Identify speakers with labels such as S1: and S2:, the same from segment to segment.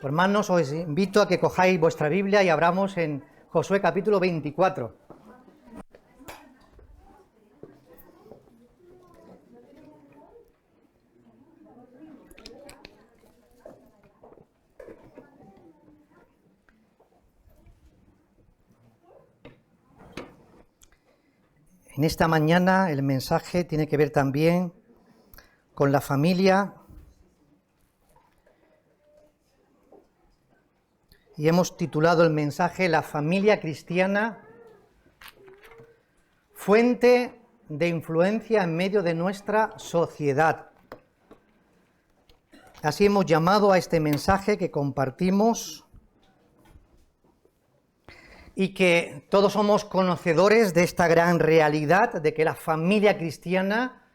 S1: Hermanos, os invito a que cojáis vuestra Biblia y abramos en Josué capítulo 24. En esta mañana el mensaje tiene que ver también con la familia y hemos titulado el mensaje La familia cristiana, fuente de influencia en medio de nuestra sociedad. Así hemos llamado a este mensaje que compartimos y que todos somos conocedores de esta gran realidad de que la familia cristiana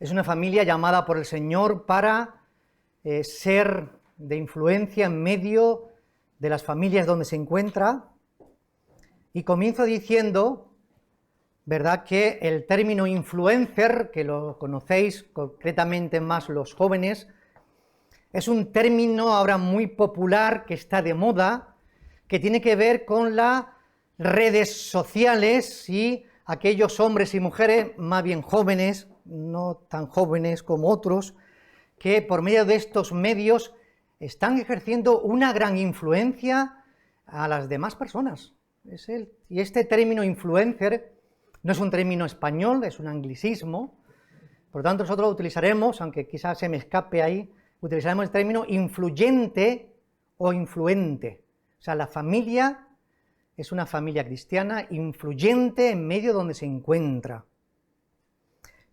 S1: es una familia llamada por el Señor para ser de influencia en medio de las familias donde se encuentra. Y comienzo diciendo, ¿verdad?, que el término influencer, que lo conocéis concretamente más los jóvenes, es un término ahora muy popular que está de moda, que tiene que ver con las redes sociales y aquellos hombres y mujeres más bien jóvenes, no tan jóvenes como otros, que por medio de estos medios están ejerciendo una gran influencia a las demás personas. Y este término influencer no es un término español, es un anglicismo, por lo tanto nosotros lo utilizaremos, aunque quizás se me escape ahí, utilizaremos el término influyente o influente. O sea, la familia es una familia cristiana influyente en medio donde se encuentra.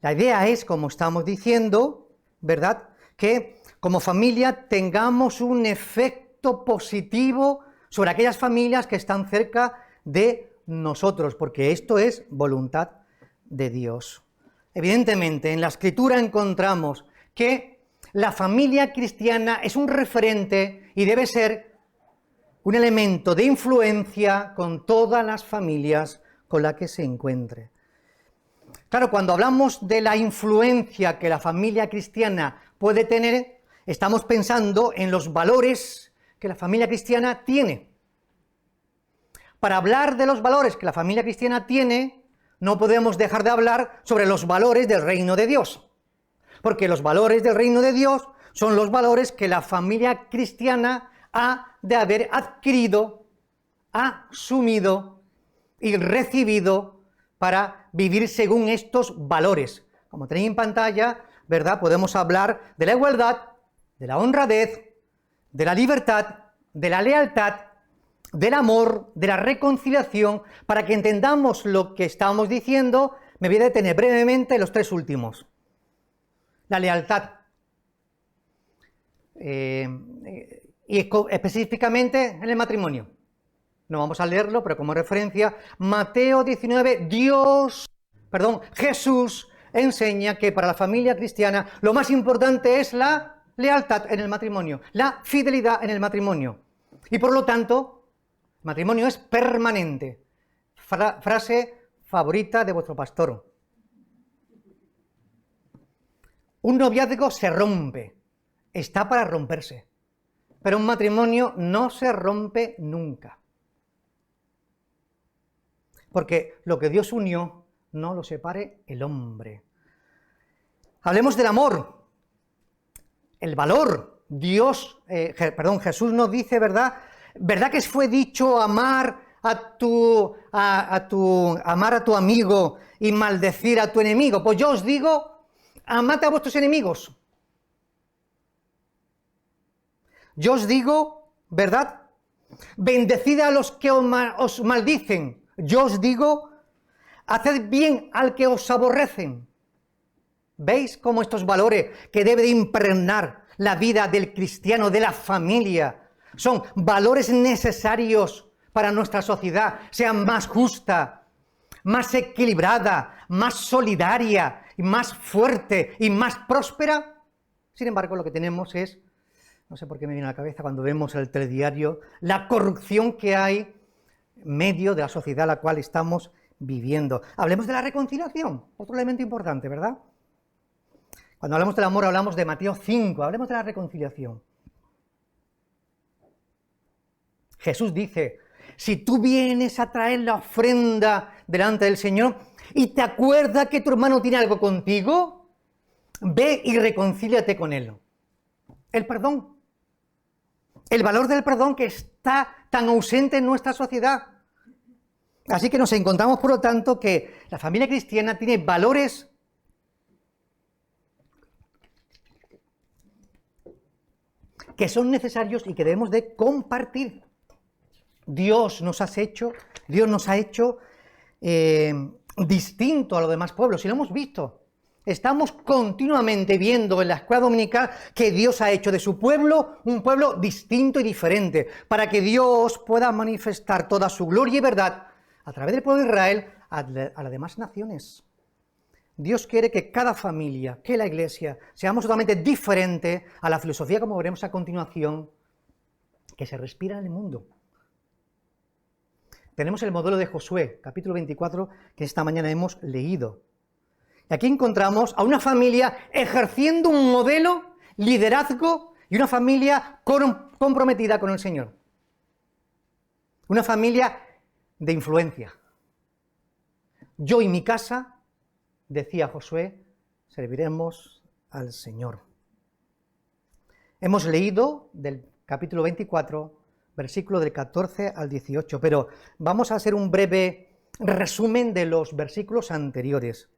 S1: La idea es, como estamos diciendo, ¿verdad?, que como familia tengamos un efecto positivo sobre aquellas familias que están cerca de nosotros, porque esto es voluntad de Dios. Evidentemente, en la Escritura encontramos que la familia cristiana es un referente y debe ser un elemento de influencia con todas las familias con las que se encuentre. Claro, cuando hablamos de la influencia que la familia cristiana puede tener, estamos pensando en los valores que la familia cristiana tiene. Para hablar de los valores que la familia cristiana tiene, no podemos dejar de hablar sobre los valores del reino de Dios. Porque los valores del reino de Dios son los valores que la familia cristiana ha de haber adquirido, asumido y recibido para vivir según estos valores. Como tenéis en pantalla, ¿verdad?, podemos hablar de la igualdad, de la honradez, de la libertad, de la lealtad, del amor, de la reconciliación. Para que entendamos lo que estamos diciendo, me voy a detener brevemente en los tres últimos. La lealtad. Y específicamente en el matrimonio. No vamos a leerlo, pero como referencia, Mateo 19, Jesús enseña que para la familia cristiana lo más importante es la lealtad en el matrimonio, la fidelidad en el matrimonio. Y por lo tanto, el matrimonio es permanente. Frase favorita de vuestro pastor. Un noviazgo se rompe, está para romperse, pero un matrimonio no se rompe nunca. Porque lo que Dios unió, no lo separe el hombre. Hablemos del amor, el valor. Jesús nos dice, ¿verdad que fue dicho amar a tu amigo y maldecir a tu enemigo? Pues yo os digo, amad a vuestros enemigos. Yo os digo, ¿verdad?, bendecid a los que os maldicen. Yo os digo, haced bien al que os aborrecen. ¿Veis cómo estos valores que debe de impregnar la vida del cristiano, de la familia, son valores necesarios para nuestra sociedad, sean más justa, más equilibrada, más solidaria, y más fuerte y más próspera? Sin embargo, lo que tenemos es, no sé por qué me viene a la cabeza cuando vemos el telediario, la corrupción que hay en medio de la sociedad en la cual estamos viviendo. Hablemos de la reconciliación, otro elemento importante, ¿verdad? Cuando hablamos del amor hablamos de Mateo 5, hablemos de la reconciliación. Jesús dice, si tú vienes a traer la ofrenda delante del Señor y te acuerdas que tu hermano tiene algo contigo, ve y reconcíliate con él. El perdón. El valor del perdón que está tan ausente en nuestra sociedad. Así que nos encontramos, por lo tanto, que la familia cristiana tiene valores que son necesarios y que debemos de compartir. Dios nos ha hecho distinto a los demás pueblos, y lo hemos visto. Estamos continuamente viendo en la escuela dominical que Dios ha hecho de su pueblo un pueblo distinto y diferente, para que Dios pueda manifestar toda su gloria y verdad a través del pueblo de Israel a las demás naciones. Dios quiere que cada familia, que la iglesia, seamos totalmente diferentes a la filosofía, como veremos a continuación, que se respira en el mundo. Tenemos el modelo de Josué, capítulo 24, que esta mañana hemos leído. Y aquí encontramos a una familia ejerciendo un modelo, liderazgo, y una familia comprometida con el Señor. Una familia de influencia. Yo y mi casa, decía Josué, serviremos al Señor. Hemos leído del capítulo 24, versículo del 14 al 18, pero vamos a hacer un breve resumen de los versículos anteriores.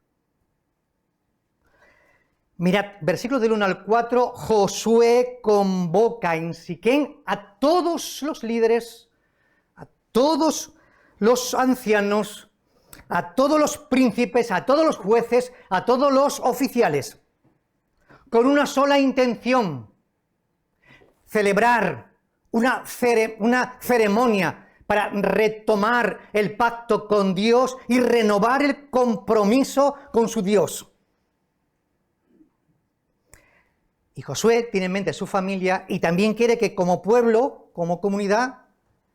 S1: Mirad, versículos del 1 al 4, Josué convoca en Siquén a todos los líderes, a todos los ancianos, a todos los príncipes, a todos los jueces, a todos los oficiales, con una sola intención: celebrar una ceremonia para retomar el pacto con Dios y renovar el compromiso con su Dios. Y Josué tiene en mente su familia y también quiere que como pueblo, como comunidad,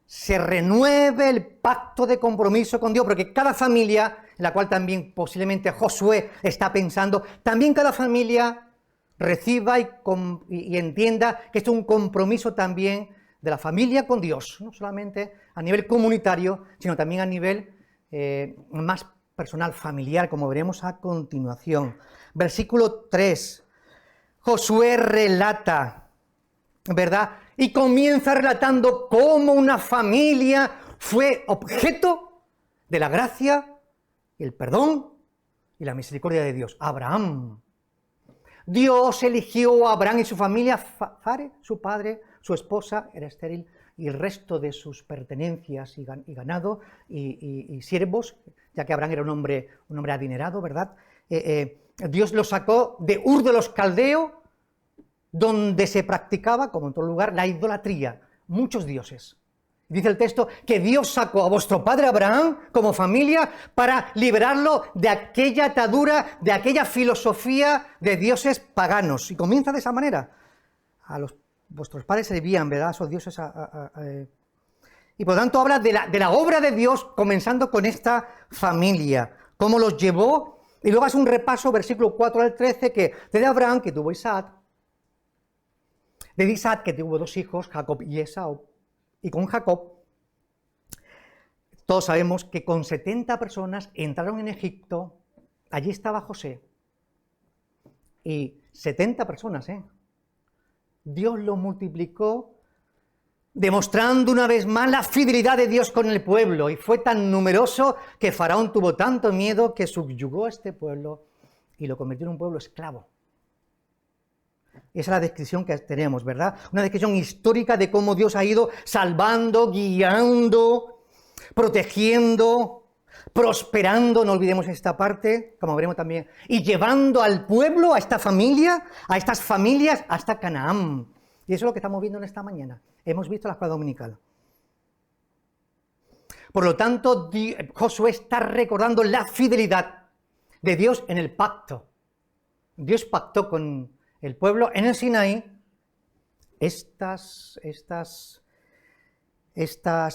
S1: se renueve el pacto de compromiso con Dios, porque cada familia, en la cual también posiblemente Josué está pensando, también cada familia reciba y entienda que esto es un compromiso también de la familia con Dios, no solamente a nivel comunitario, sino también a nivel más personal, familiar, como veremos a continuación. Versículo 3, Josué relata, ¿verdad? Y comienza relatando cómo una familia fue objeto de la gracia, el perdón y la misericordia de Dios. Abraham. Dios eligió a Abraham y su familia, Fare, su padre, su esposa, era estéril, y el resto de sus pertenencias y ganado y siervos, ya que Abraham era un hombre adinerado, ¿verdad? Dios lo sacó de Ur de los Caldeos, donde se practicaba, como en todo lugar, la idolatría, muchos dioses. Dice el texto que Dios sacó a vuestro padre Abraham como familia para liberarlo de aquella atadura, de aquella filosofía de dioses paganos. Y comienza de esa manera. Vuestros padres servían, ¿verdad?, a esos dioses. Y por lo tanto habla de la obra de Dios, comenzando con esta familia, cómo los llevó. Y luego hace un repaso, versículo 4 al 13, que desde Abraham, que tuvo Isaac, de Isaac, que tuvo dos hijos, Jacob y Esaú, y con Jacob, todos sabemos que con 70 personas entraron en Egipto, allí estaba José, y 70 personas, Dios lo multiplicó, demostrando una vez más la fidelidad de Dios con el pueblo, y fue tan numeroso que Faraón tuvo tanto miedo que subyugó a este pueblo y lo convirtió en un pueblo esclavo. Esa es la descripción que tenemos, ¿verdad? Una descripción histórica de cómo Dios ha ido salvando, guiando, protegiendo, prosperando, no olvidemos esta parte, como veremos también, y llevando al pueblo, a esta familia, a estas familias, hasta Canaán. Y eso es lo que estamos viendo en esta mañana. Hemos visto la escuela dominical. Por lo tanto, Josué está recordando la fidelidad de Dios en el pacto. Dios pactó con el pueblo en el Sinaí estas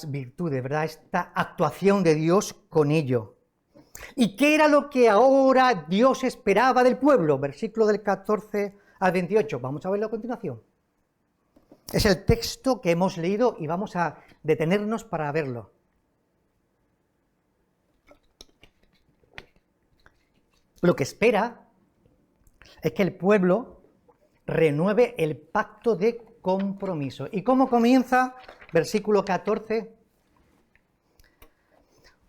S1: virtudes, ¿verdad? Esta actuación de Dios con ello. ¿Y qué era lo que ahora Dios esperaba del pueblo? Versículo del 14 al 28. Vamos a verlo a continuación. Es el texto que hemos leído y vamos a detenernos para verlo. Lo que espera es que el pueblo renueve el pacto de compromiso. ¿Y cómo comienza? Versículo 14.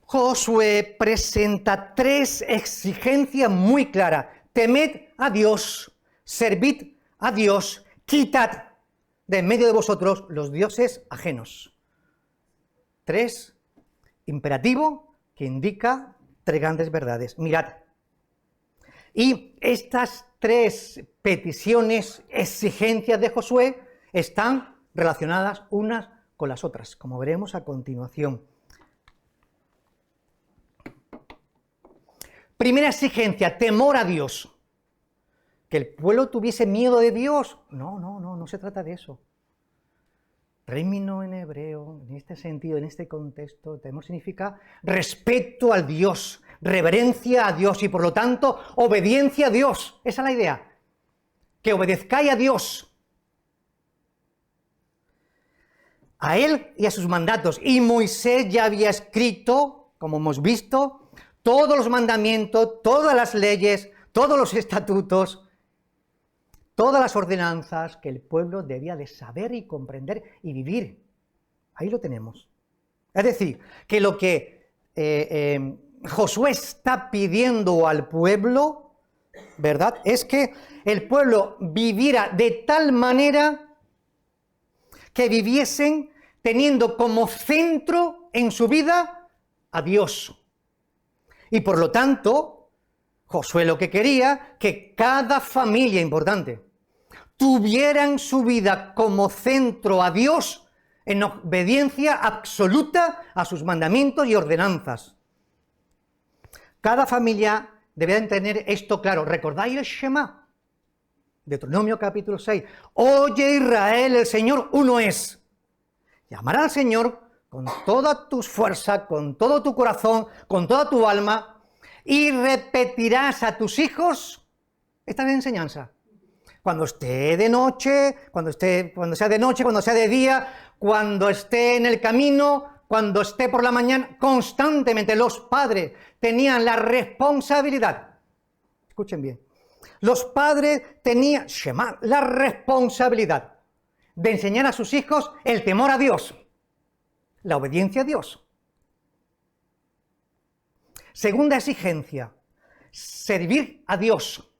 S1: Josué presenta 3 exigencias muy claras. Temed a Dios, servid a Dios, quitad de en medio de vosotros los dioses ajenos. 3 imperativo que indica 3 grandes verdades. Mirad. Y estas 3 peticiones, exigencias de Josué, están relacionadas unas con las otras, como veremos a continuación. Primera exigencia, temor a Dios. Que el pueblo tuviese miedo de Dios. No se trata de eso. Término en hebreo, en este sentido, en este contexto, temor significa respeto al Dios, reverencia a Dios y por lo tanto obediencia a Dios. Esa es la idea. Que obedezcáis a Dios. A Él y a sus mandatos. Y Moisés ya había escrito, como hemos visto, todos los mandamientos, todas las leyes, todos los estatutos, todas las ordenanzas que el pueblo debía de saber y comprender y vivir. Ahí lo tenemos. Es decir, que lo que Josué está pidiendo al pueblo, ¿verdad?, es que el pueblo viviera de tal manera que viviesen teniendo como centro en su vida a Dios. Y por lo tanto, Josué lo que quería, que cada familia importante tuviera en su vida como centro a Dios en obediencia absoluta a sus mandamientos y ordenanzas. Cada familia debe tener esto claro. ¿Recordáis el Shema? Deuteronomio capítulo 6. Oye Israel, el Señor uno es. Llamarás al Señor con toda tu fuerza, con todo tu corazón, con toda tu alma, y repetirás a tus hijos esta enseñanza. Cuando esté de noche, cuando sea de noche, cuando sea de día, cuando esté en el camino, cuando esté por la mañana, constantemente los padres tenían la responsabilidad. Escuchen bien. Los padres tenían, Shema, la responsabilidad de enseñar a sus hijos el temor a Dios, la obediencia a Dios. Segunda exigencia, servir a Dios.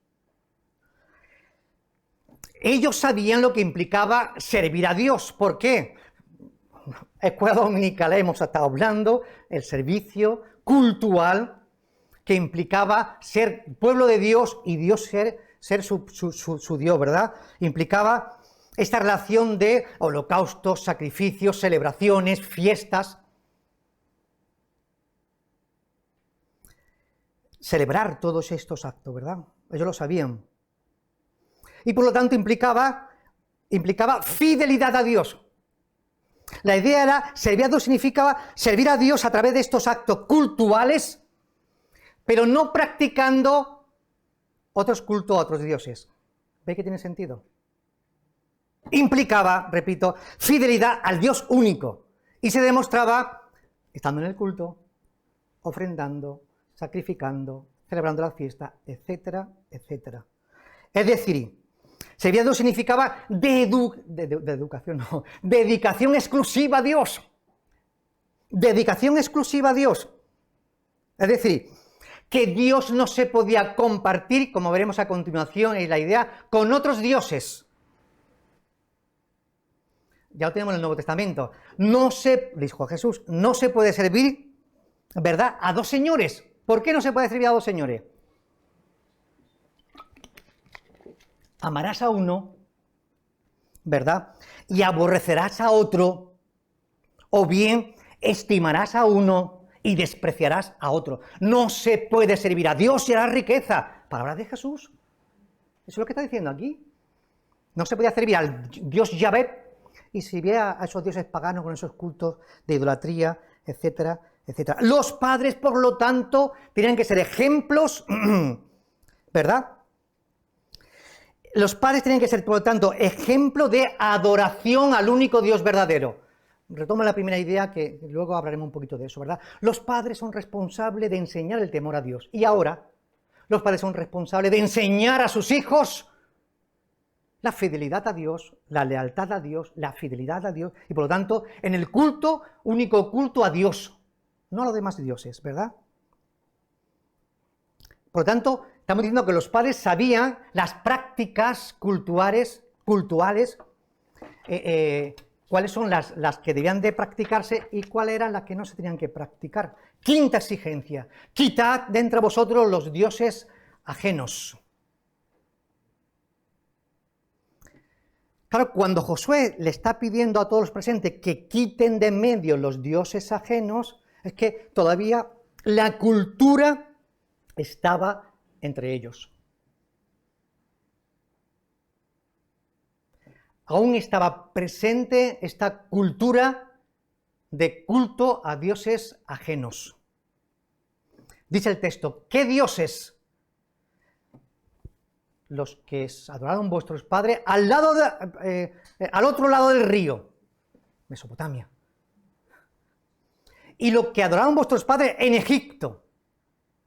S1: Ellos sabían lo que implicaba servir a Dios. ¿Por qué? Escuela dominical hemos estado hablando, el servicio cultural que implicaba ser pueblo de Dios y Dios ser su Dios, ¿verdad? Implicaba esta relación de holocaustos, sacrificios, celebraciones, fiestas. Celebrar todos estos actos, ¿verdad? Ellos lo sabían. Y por lo tanto implicaba fidelidad a Dios. La idea era, servir a Dios significaba servir a Dios a través de estos actos cultuales, pero no practicando otros cultos a otros dioses. ¿Ve que tiene sentido? Implicaba, repito, fidelidad al Dios único. Y se demostraba estando en el culto, ofrendando, sacrificando, celebrando la fiesta, etcétera, etcétera. Es decir, servir a Dios significaba dedicación exclusiva a Dios. Dedicación exclusiva a Dios. Es decir, que Dios no se podía compartir, como veremos a continuación, es la idea, con otros dioses. Ya lo tenemos en el Nuevo Testamento. Dijo Jesús, no se puede servir, ¿verdad?, a 2 señores. ¿Por qué no se puede servir a 2 señores? Amarás a uno, ¿verdad?, y aborrecerás a otro, o bien estimarás a uno y despreciarás a otro. No se puede servir a Dios y a la riqueza. Palabra de Jesús. Eso es lo que está diciendo aquí. No se podía servir al Dios Yahvé y servir a esos dioses paganos con esos cultos de idolatría, etcétera, etcétera. Los padres, por lo tanto, tenían que ser ejemplos, ¿verdad?, Los padres tienen que ser, por lo tanto, ejemplo de adoración al único Dios verdadero. Retomo la primera idea, que luego hablaremos un poquito de eso, ¿verdad? Los padres son responsables de enseñar el temor a Dios. Y ahora, los padres son responsables de enseñar a sus hijos la fidelidad a Dios, la lealtad a Dios, la fidelidad a Dios, y por lo tanto, en el culto, único culto a Dios, no a los demás dioses, ¿verdad? Por lo tanto, estamos diciendo que los padres sabían las prácticas cultuales, cuáles son las que debían de practicarse y cuáles eran las que no se tenían que practicar. Quinta exigencia: quitad de entre vosotros los dioses ajenos. Claro, cuando Josué le está pidiendo a todos los presentes que quiten de en medio los dioses ajenos, es que todavía la cultura estaba entre ellos. Aún estaba presente esta cultura de culto a dioses ajenos. Dice el texto: ¿qué dioses? Los que adoraron vuestros padres al otro lado del río, Mesopotamia. Y lo que adoraron vuestros padres en Egipto.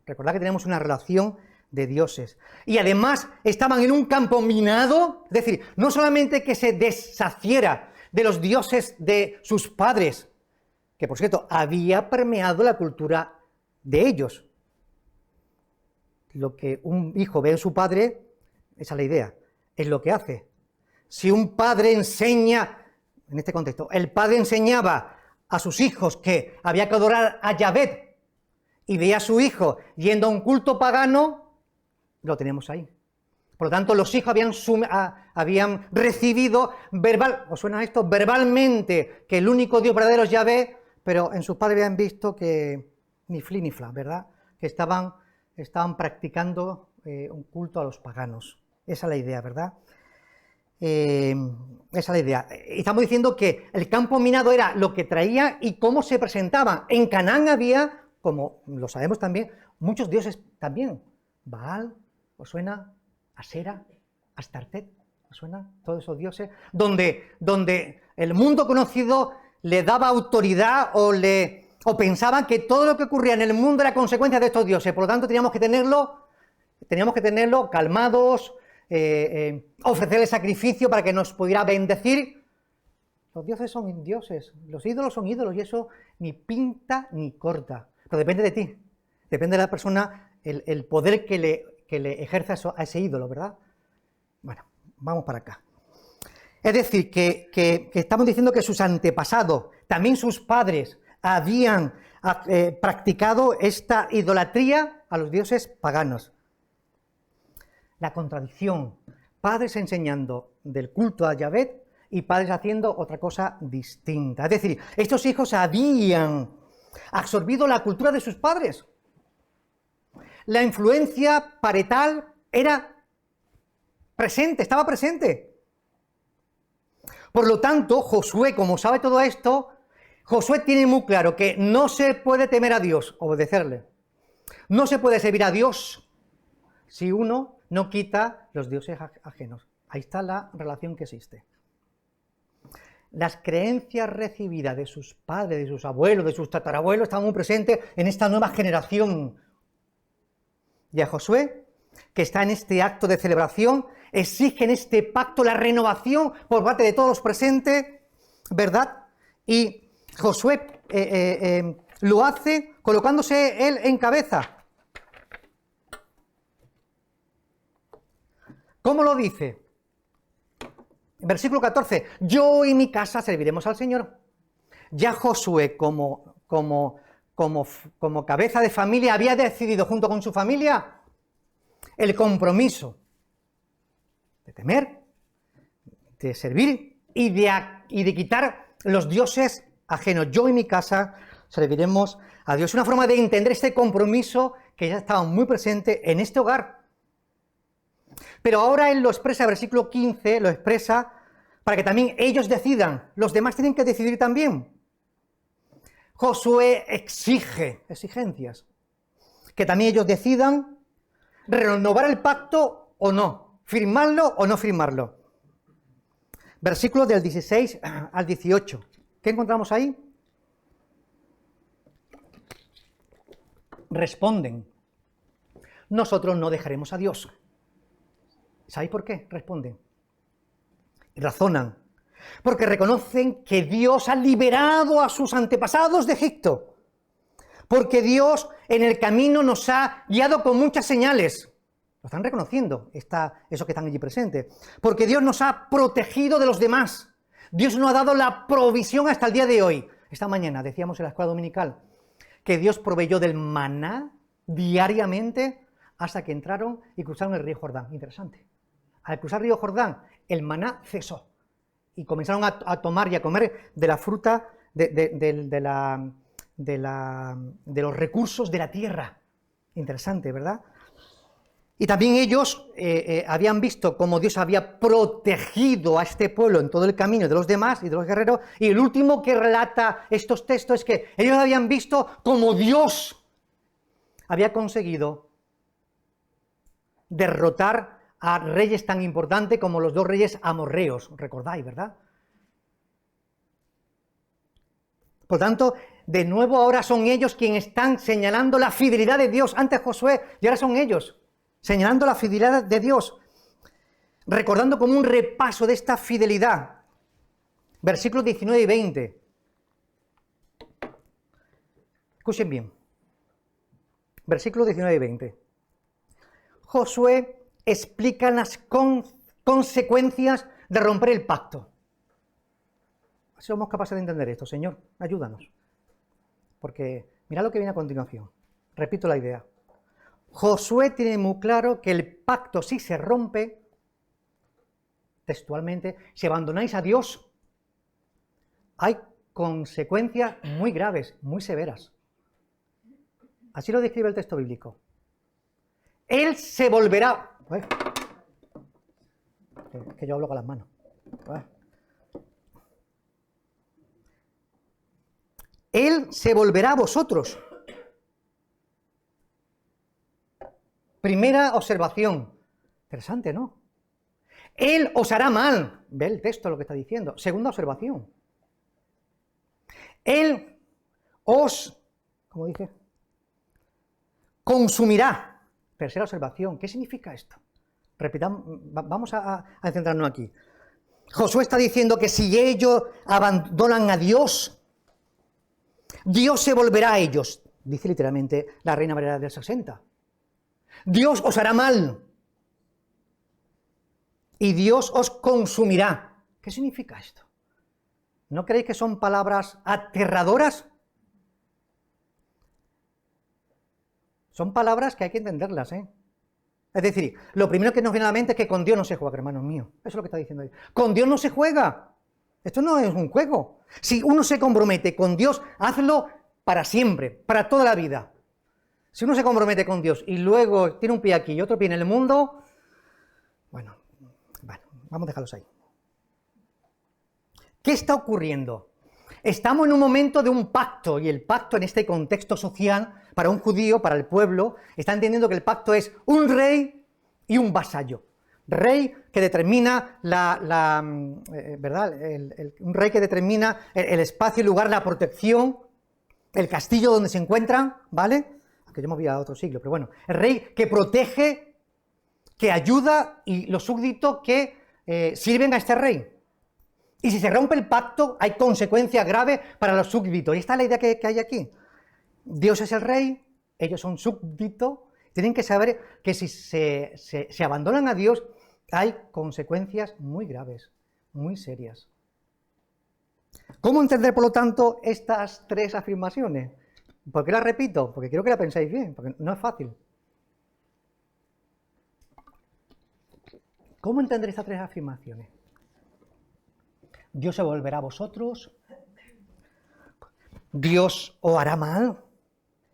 S1: Recordad que tenemos una relación de dioses. Y además estaban en un campo minado, es decir, no solamente que se deshaciera de los dioses de sus padres, que por cierto había permeado la cultura de ellos. Lo que un hijo ve en su padre, esa es la idea, es lo que hace. Si un padre enseña, en este contexto, el padre enseñaba a sus hijos que había que adorar a Yahvé y veía a su hijo yendo a un culto pagano, lo tenemos ahí. Por lo tanto, los hijos habían recibido ¿os suena esto? Verbalmente que el único Dios verdadero es Yahvé, pero en sus padres habían visto que ni fli ni fla, ¿verdad? Que estaban practicando un culto a los paganos. Esa es la idea, ¿verdad? Esa es la idea. Estamos diciendo que el campo minado era lo que traía y cómo se presentaba. En Canaán había, como lo sabemos también, muchos dioses también. Baal, ¿os suena? Asera, Astartet, ¿os suena? Todos esos dioses, donde el mundo conocido le daba autoridad o pensaban que todo lo que ocurría en el mundo era consecuencia de estos dioses. Por lo tanto, teníamos que tenerlo calmados, ofrecerle sacrificio para que nos pudiera bendecir. Los dioses son dioses, los ídolos son ídolos, y eso ni pinta ni corta. Pero depende de ti, depende de la persona, el poder que le ejerza a ese ídolo, ¿verdad? Bueno, vamos para acá. Es decir, que estamos diciendo que sus antepasados, también sus padres, habían practicado esta idolatría a los dioses paganos. La contradicción: padres enseñando del culto a Yahvé y padres haciendo otra cosa distinta. Es decir, estos hijos habían absorbido la cultura de sus padres. La influencia parental era presente, estaba presente. Por lo tanto, Josué, como sabe todo esto, Josué tiene muy claro que no se puede temer a Dios, obedecerle. No se puede servir a Dios si uno no quita los dioses ajenos. Ahí está la relación que existe. Las creencias recibidas de sus padres, de sus abuelos, de sus tatarabuelos, estaban muy presentes en esta nueva generación. Y a Josué, que está en este acto de celebración, exige en este pacto la renovación por parte de todos los presentes, ¿verdad? Y Josué lo hace colocándose él en cabeza. ¿Cómo lo dice? Versículo 14: yo y mi casa serviremos al Señor. Ya Josué, como cabeza de familia, había decidido junto con su familia el compromiso de temer, de servir y de quitar los dioses ajenos. Yo y mi casa serviremos a Dios. Una forma de entender este compromiso que ya estaba muy presente en este hogar. Pero ahora él lo expresa, versículo 15, lo expresa para que también ellos decidan. Los demás tienen que decidir también. Josué exige exigencias, que también ellos decidan renovar el pacto o no. ¿Firmarlo o no firmarlo? Versículos del 16 al 18. ¿Qué encontramos ahí? Responden: nosotros no dejaremos a Dios. ¿Sabéis por qué? Responden. Y razonan. Porque reconocen que Dios ha liberado a sus antepasados de Egipto. Porque Dios en el camino nos ha guiado con muchas señales. Lo están reconociendo, esos que están allí presentes. Porque Dios nos ha protegido de los demás. Dios nos ha dado la provisión hasta el día de hoy. Esta mañana decíamos en la escuela dominical que Dios proveyó del maná diariamente hasta que entraron y cruzaron el río Jordán. Interesante. Al cruzar el río Jordán, el maná cesó. Y comenzaron a tomar y a comer de la fruta, de los recursos de la tierra. Interesante, ¿verdad? Y también ellos habían visto cómo Dios había protegido a este pueblo en todo el camino de los demás y de los guerreros. Y el último que relata estos textos es que ellos habían visto cómo Dios había conseguido derrotar a reyes tan importantes como los 2 reyes amorreos, recordáis, ¿verdad? Por tanto, de nuevo ahora son ellos quienes están señalando la fidelidad de Dios. Antes Josué y ahora son ellos, señalando la fidelidad de Dios, recordando como un repaso de esta fidelidad. Versículos 19 y 20. Escuchen bien. Versículos 19 y 20. Josué explica las consecuencias de romper el pacto. Somos capaces de entender esto, Señor, ayúdanos. Porque mira lo que viene a continuación. Repito la idea. Josué tiene muy claro que el pacto, si se rompe, textualmente, si abandonáis a Dios, hay consecuencias muy graves, muy severas. Así lo describe el texto bíblico. Él se volverá... Es que yo hablo con las manos. Él se volverá a vosotros. Primera observación. Interesante, ¿no? Él os hará mal. Ve el texto lo que está diciendo. Segunda observación. Él os, ¿cómo dice? Consumirá. Tercera observación. ¿Qué significa esto? Repitamos, vamos a centrarnos aquí. Josué está diciendo que si ellos abandonan a Dios, Dios se volverá a ellos. Dice literalmente la Reina Valera del 60. Dios os hará mal. Y Dios os consumirá. ¿Qué significa esto? ¿No creéis que son palabras aterradoras? Son palabras que hay que entenderlas, ¿eh? Es decir, lo primero que nos viene a la mente es que con Dios no se juega, hermanos míos. Eso es lo que está diciendo ahí. Con Dios no se juega. Esto no es un juego. Si uno se compromete con Dios, hazlo para siempre, para toda la vida. Si uno se compromete con Dios y luego tiene un pie aquí y otro pie en el mundo, bueno, vamos a dejarlos ahí. ¿Qué está ocurriendo? Estamos en un momento de un pacto, y el pacto en este contexto social, para un judío, para el pueblo, está entendiendo que el pacto es un rey y un vasallo. Rey que determina ¿verdad? Un rey que determina el espacio, el lugar, la protección, el castillo donde se encuentran, ¿vale? Aunque yo me voy a otro siglo, pero bueno, el rey que protege, que ayuda, y los súbditos que sirven a este rey. Y si se rompe el pacto, hay consecuencias graves para los súbditos. Y esta es la idea que hay aquí. Dios es el rey, ellos son súbditos. Tienen que saber que si se abandonan a Dios, hay consecuencias muy graves, muy serias. ¿Cómo entender, por lo tanto, estas 3 afirmaciones? ¿Por qué las repito? Porque quiero que la penséis bien, porque no es fácil. ¿Cómo entender estas 3 afirmaciones? Dios se volverá a vosotros, Dios os hará mal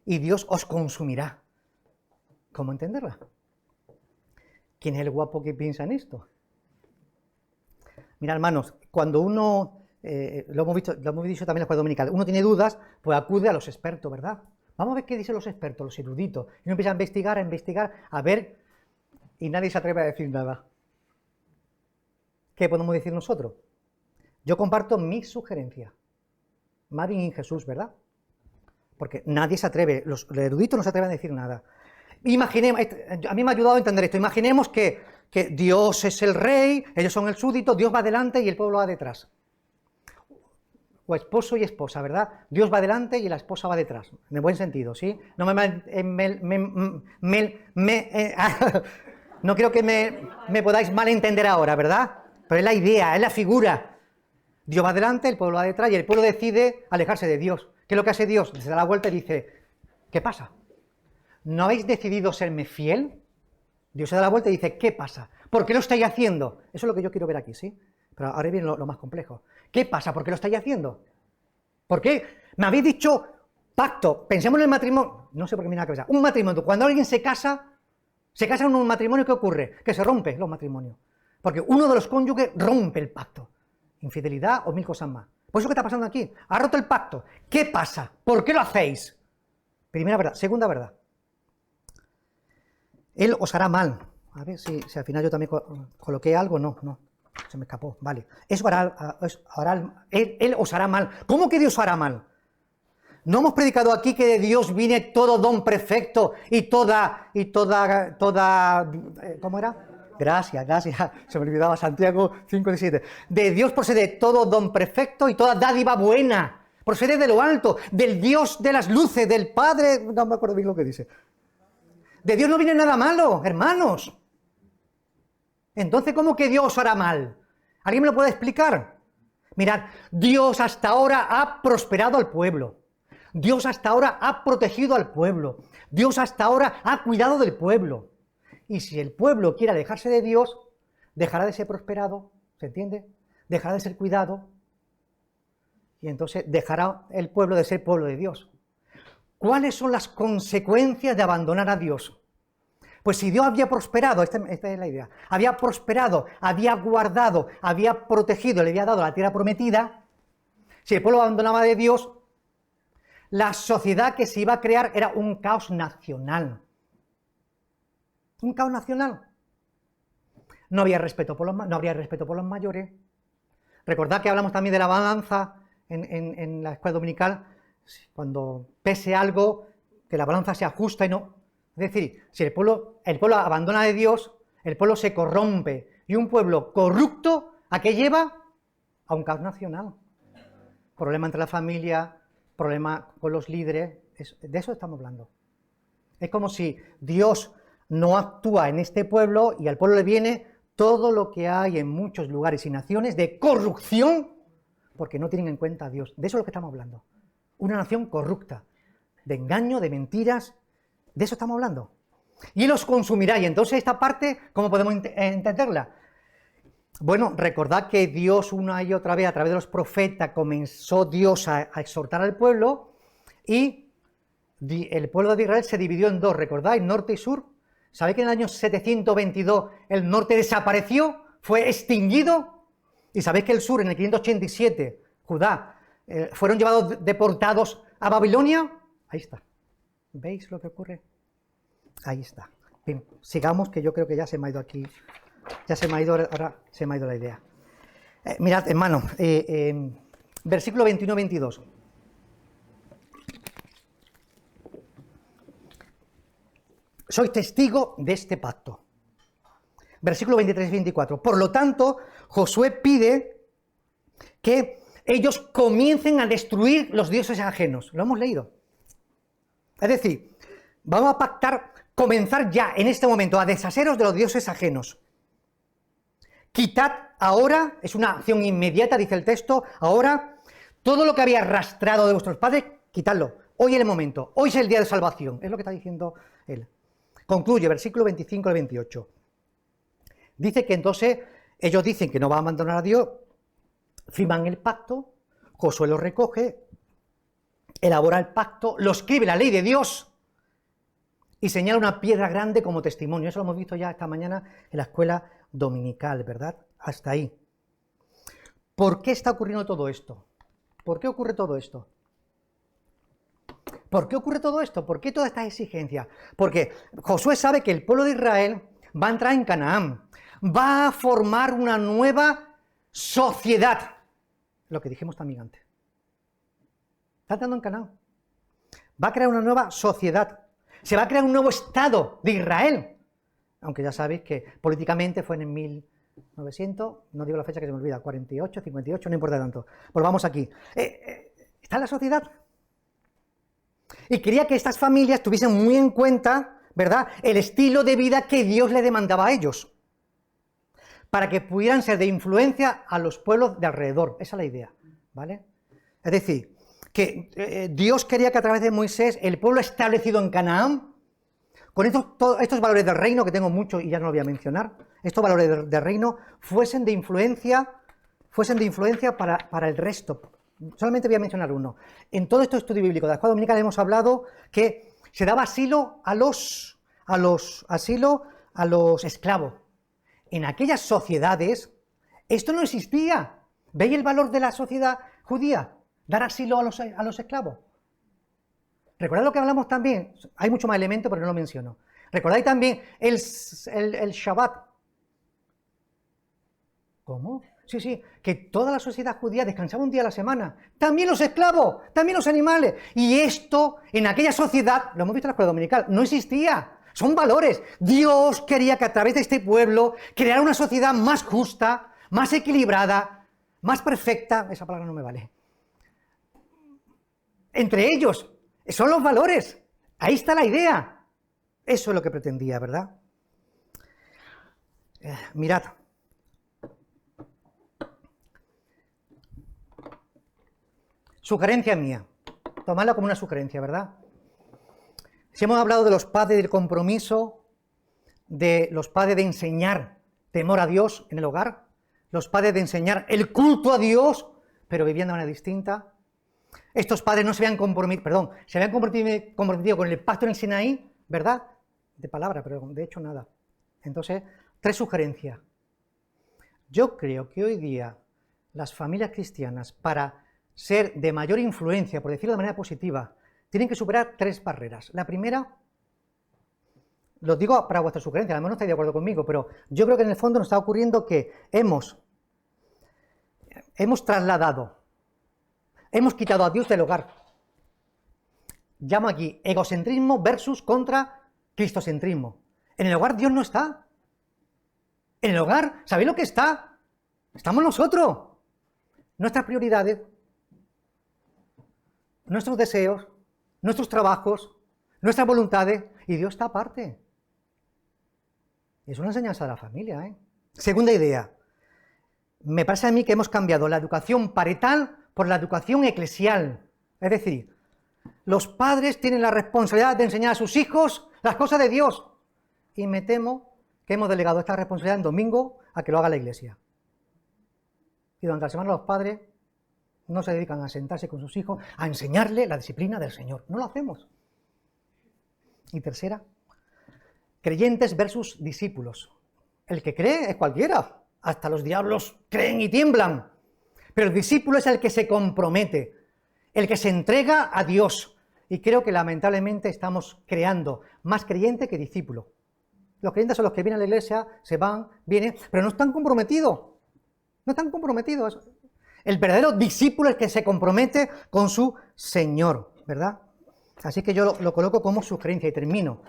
S1: y Dios os consumirá. ¿Cómo entenderla? ¿Quién es el guapo que piensa en esto? Mira, hermanos, cuando uno, lo hemos dicho también en la escuela dominical, uno tiene dudas, pues acude a los expertos, ¿verdad? Vamos a ver qué dicen los expertos, los eruditos. Y uno empieza a investigar, a ver, y nadie se atreve a decir nada. ¿qué podemos decir nosotros? Yo comparto mi sugerencia. Marvin y Jesús, ¿verdad? Porque nadie se atreve, los eruditos no se atreven a decir nada. Imaginemos, a mí me ha ayudado a entender esto, imaginemos que Dios es el rey, ellos son el súbdito, Dios va adelante y el pueblo va detrás. O esposo y esposa, ¿verdad? Dios va adelante y la esposa va detrás, en el buen sentido, ¿sí? No no creo que me podáis malentender ahora, ¿verdad? Pero es la idea, es la figura. Dios va adelante, el pueblo va detrás y el pueblo decide alejarse de Dios. ¿Qué es lo que hace Dios? Se da la vuelta y dice, ¿qué pasa? ¿No habéis decidido serme fiel? Dios se da la vuelta y dice, ¿qué pasa? ¿Por qué lo estáis haciendo? Eso es lo que yo quiero ver aquí, ¿sí? Pero ahora viene lo más complejo. ¿Qué pasa? ¿Por qué lo estáis haciendo? ¿Por qué? Me habéis dicho pacto. Pensemos en el matrimonio. No sé por qué me viene a la cabeza. Un matrimonio. Cuando alguien se casa en un matrimonio, ¿qué ocurre? Que se rompen los matrimonios. Porque uno de los cónyuges rompe el pacto. Infidelidad o mil cosas más. Pues eso que está pasando aquí. Ha roto el pacto. ¿Qué pasa? ¿Por qué lo hacéis? Primera verdad. Segunda verdad. Él os hará mal. A ver si al final yo también coloqué algo. No. Se me escapó. Vale. Él os hará mal. ¿Cómo que Dios hará mal? ¿No hemos predicado aquí que de Dios viene todo don perfecto y toda, ¿cómo era? Gracias, se me olvidaba Santiago 5:17. De Dios procede todo don perfecto y toda dádiva buena. Procede de lo alto, del Dios de las luces, del Padre, no me acuerdo bien lo que dice. De Dios no viene nada malo, hermanos. Entonces, ¿cómo que Dios hará mal? ¿Alguien me lo puede explicar? Mirad, Dios hasta ahora ha prosperado al pueblo. Dios hasta ahora ha protegido al pueblo. Dios hasta ahora ha cuidado del pueblo. Y si el pueblo quiere alejarse de Dios, dejará de ser prosperado, ¿se entiende? Dejará de ser cuidado. Y entonces dejará el pueblo de ser pueblo de Dios. ¿Cuáles son las consecuencias de abandonar a Dios? Pues si Dios había prosperado, esta es la idea, había prosperado, había guardado, había protegido, le había dado la tierra prometida, si el pueblo abandonaba de Dios, la sociedad que se iba a crear era un caos nacional. Un caos nacional. No habría respeto por los mayores. Recordad que hablamos también de la balanza en la escuela dominical, cuando pese algo, que la balanza sea justa y no. Es decir, si el pueblo abandona de Dios, el pueblo se corrompe. Y un pueblo corrupto, ¿a qué lleva? A un caos nacional. Problema entre la familia, problema con los líderes, de eso estamos hablando. Es como si Dios no actúa en este pueblo y al pueblo le viene todo lo que hay en muchos lugares y naciones de corrupción, porque no tienen en cuenta a Dios. De eso es lo que estamos hablando. Una nación corrupta, de engaño, de mentiras, de eso estamos hablando. Y Él os consumirá. Y entonces esta parte, ¿cómo podemos entenderla? Bueno, recordad que Dios una y otra vez a través de los profetas comenzó Dios a exhortar al pueblo y el pueblo de Israel se dividió en dos, ¿recordáis? Norte y sur. ¿Sabéis que en el año 722 el norte desapareció? Fue extinguido. ¿Y sabéis que el sur en el 587, Judá, fueron llevados deportados a Babilonia? Ahí está. ¿Veis lo que ocurre? Ahí está. Bien, sigamos, que yo creo que ya se me ha ido aquí. Ya se me ha ido, ahora se me ha ido la idea. Mirad, hermano, versículo 21-22. Sois testigo de este pacto. Versículo 23-24. Por lo tanto, Josué pide que ellos comiencen a destruir los dioses ajenos. Lo hemos leído. Es decir, vamos a pactar, comenzar ya en este momento a deshaceros de los dioses ajenos. Quitad ahora, es una acción inmediata, dice el texto, ahora todo lo que había arrastrado de vuestros padres, quitadlo. Hoy es el momento, hoy es el día de salvación, es lo que está diciendo él. Concluye, versículo 25 al 28. Dice que entonces ellos dicen que no van a abandonar a Dios, firman el pacto, Josué lo recoge, elabora el pacto, lo escribe la ley de Dios y señala una piedra grande como testimonio. Eso lo hemos visto ya esta mañana en la escuela dominical, ¿verdad? Hasta ahí. ¿Por qué está ocurriendo todo esto? ¿Por qué ocurre todo esto? ¿Por qué ocurre todo esto? ¿Por qué toda esta exigencia? Porque Josué sabe que el pueblo de Israel va a entrar en Canaán, va a formar una nueva sociedad. Lo que dijimos también antes. Está entrando en Canaán. Va a crear una nueva sociedad. Se va a crear un nuevo Estado de Israel. Aunque ya sabéis que políticamente fue en 1900, no digo la fecha que se me olvida, 48, 58, no importa tanto. Pues vamos aquí. Está la sociedad. Y quería que estas familias tuviesen muy en cuenta, ¿verdad?, el estilo de vida que Dios le demandaba a ellos, para que pudieran ser de influencia a los pueblos de alrededor. Esa es la idea, ¿vale? Es decir, que Dios quería que a través de Moisés, el pueblo establecido en Canaán, con estos valores del reino, que tengo muchos y ya no lo voy a mencionar, estos valores del reino, fuesen de influencia para el resto. Solamente voy a mencionar uno. En todo este estudio bíblico de la escuela dominical hemos hablado que se daba asilo a los esclavos. En aquellas sociedades esto no existía. ¿Veis el valor de la sociedad judía? Dar asilo a los esclavos. Recordad lo que hablamos también, hay mucho más elementos pero no lo menciono. Recordáis también el Shabbat. ¿Cómo? Sí, que toda la sociedad judía descansaba un día a la semana. También los esclavos, también los animales. Y esto, en aquella sociedad, lo hemos visto en la escuela dominical, no existía. Son valores. Dios quería que a través de este pueblo creara una sociedad más justa, más equilibrada, más perfecta. Esa palabra no me vale. Entre ellos, son los valores. Ahí está la idea. Eso es lo que pretendía, ¿verdad? Mirad. Sugerencia mía. Tomadla como una sugerencia, ¿verdad? Si hemos hablado de los padres del compromiso, de los padres de enseñar temor a Dios en el hogar, los padres de enseñar el culto a Dios, pero viviendo de manera distinta. Estos padres no se habían comprometido, se habían comprometido con el pacto en el Sinaí, ¿verdad? De palabra, pero de hecho nada. Entonces, 3 sugerencias. Yo creo que hoy día las familias cristianas, para ser de mayor influencia, por decirlo de manera positiva, tienen que superar 3 barreras. La primera, lo digo para vuestra sugerencia, a lo mejor no estáis de acuerdo conmigo, pero yo creo que en el fondo nos está ocurriendo que hemos trasladado, hemos quitado a Dios del hogar. Llamo aquí egocentrismo versus contra cristocentrismo. En el hogar Dios no está. En el hogar, ¿sabéis lo que está? Estamos nosotros. Nuestras prioridades, nuestros deseos, nuestros trabajos, nuestras voluntades, y Dios está aparte. Es una enseñanza de la familia, ¿eh? Segunda idea. Me parece a mí que hemos cambiado la educación parental por la educación eclesial. Es decir, los padres tienen la responsabilidad de enseñar a sus hijos las cosas de Dios. Y me temo que hemos delegado esta responsabilidad en domingo a que lo haga la iglesia. Y durante la semana los padres no se dedican a sentarse con sus hijos a enseñarle la disciplina del Señor. No lo hacemos. Y tercera, creyentes versus discípulos. El que cree es cualquiera. Hasta los diablos creen y tiemblan. Pero el discípulo es el que se compromete, el que se entrega a Dios. Y creo que lamentablemente estamos creando más creyente que discípulo. Los creyentes son los que vienen a la iglesia, se van, vienen, pero no están comprometidos. No están comprometidos. El verdadero discípulo es el que se compromete con su Señor, ¿verdad? Así que yo lo coloco como sugerencia y termino.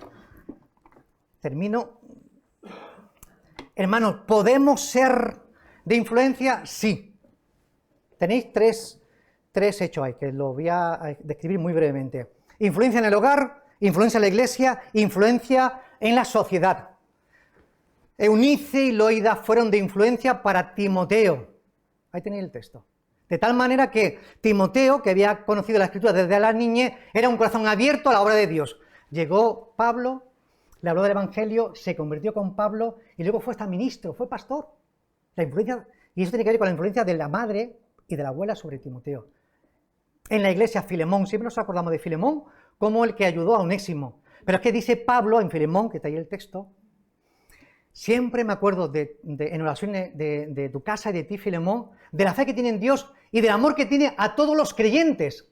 S1: Hermanos, ¿podemos ser de influencia? Sí. Tenéis tres hechos ahí, que lo voy a describir muy brevemente. Influencia en el hogar, influencia en la iglesia, influencia en la sociedad. Eunice y Loida fueron de influencia para Timoteo. Ahí tenéis el texto. De tal manera que Timoteo, que había conocido la Escritura desde la niñez, era un corazón abierto a la obra de Dios. Llegó Pablo, le habló del Evangelio, se convirtió con Pablo y luego fue hasta ministro, fue pastor. La influencia, y eso tiene que ver con la influencia de la madre y de la abuela sobre Timoteo. En la iglesia, Filemón, siempre nos acordamos de Filemón como el que ayudó a Onésimo. Pero es que dice Pablo en Filemón, que está ahí el texto, siempre me acuerdo en oraciones de tu casa y de ti, Filemón, de la fe que tiene en Dios y del amor que tiene a todos los creyentes.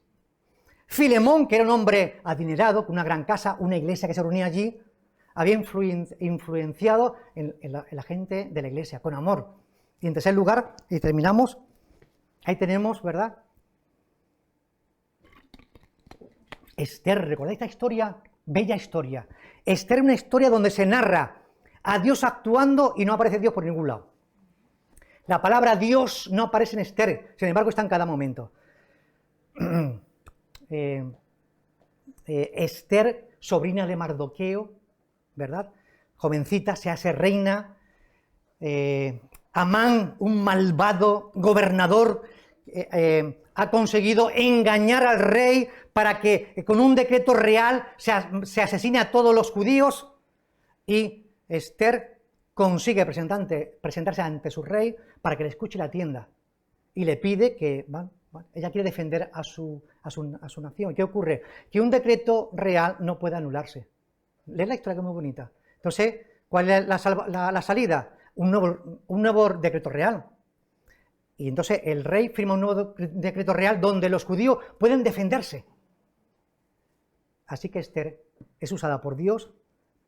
S1: Filemón, que era un hombre adinerado, con una gran casa, una iglesia que se reunía allí, había influenciado en la gente de la iglesia, con amor. Y en tercer lugar, y terminamos, ahí tenemos, ¿verdad? Esther, ¿recordáis esta historia? Bella historia. Esther es una historia donde se narra a Dios actuando y no aparece Dios por ningún lado. La palabra Dios no aparece en Esther, sin embargo está en cada momento. Esther, sobrina de Mardoqueo, ¿verdad? Jovencita, se hace reina. Amán, un malvado gobernador, ha conseguido engañar al rey para que con un decreto real se asesine a todos los judíos, y Esther consigue presentarse ante su rey para que le escuche la tienda y le pide que, ella quiere defender a su nación. ¿Qué ocurre? Que un decreto real no puede anularse. Leed la historia, que es muy bonita. Entonces, ¿cuál es la salida? Un nuevo decreto real. Y entonces el rey firma un nuevo decreto real donde los judíos pueden defenderse. Así que Esther es usada por Dios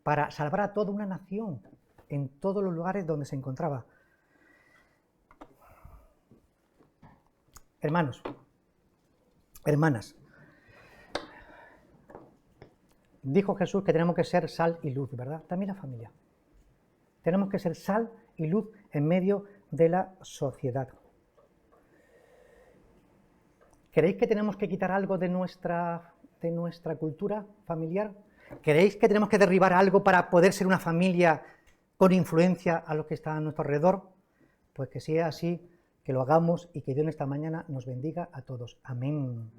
S1: para salvar a toda una nación en todos los lugares donde se encontraba. Hermanos, hermanas, dijo Jesús que tenemos que ser sal y luz, ¿verdad? También la familia. Tenemos que ser sal y luz en medio de la sociedad. ¿Creéis que tenemos que quitar algo de nuestra cultura familiar? ¿Creéis que tenemos que derribar algo para poder ser una familia con influencia a lo que está a nuestro alrededor? Pues que sea así, que lo hagamos y que Dios en esta mañana nos bendiga a todos. Amén.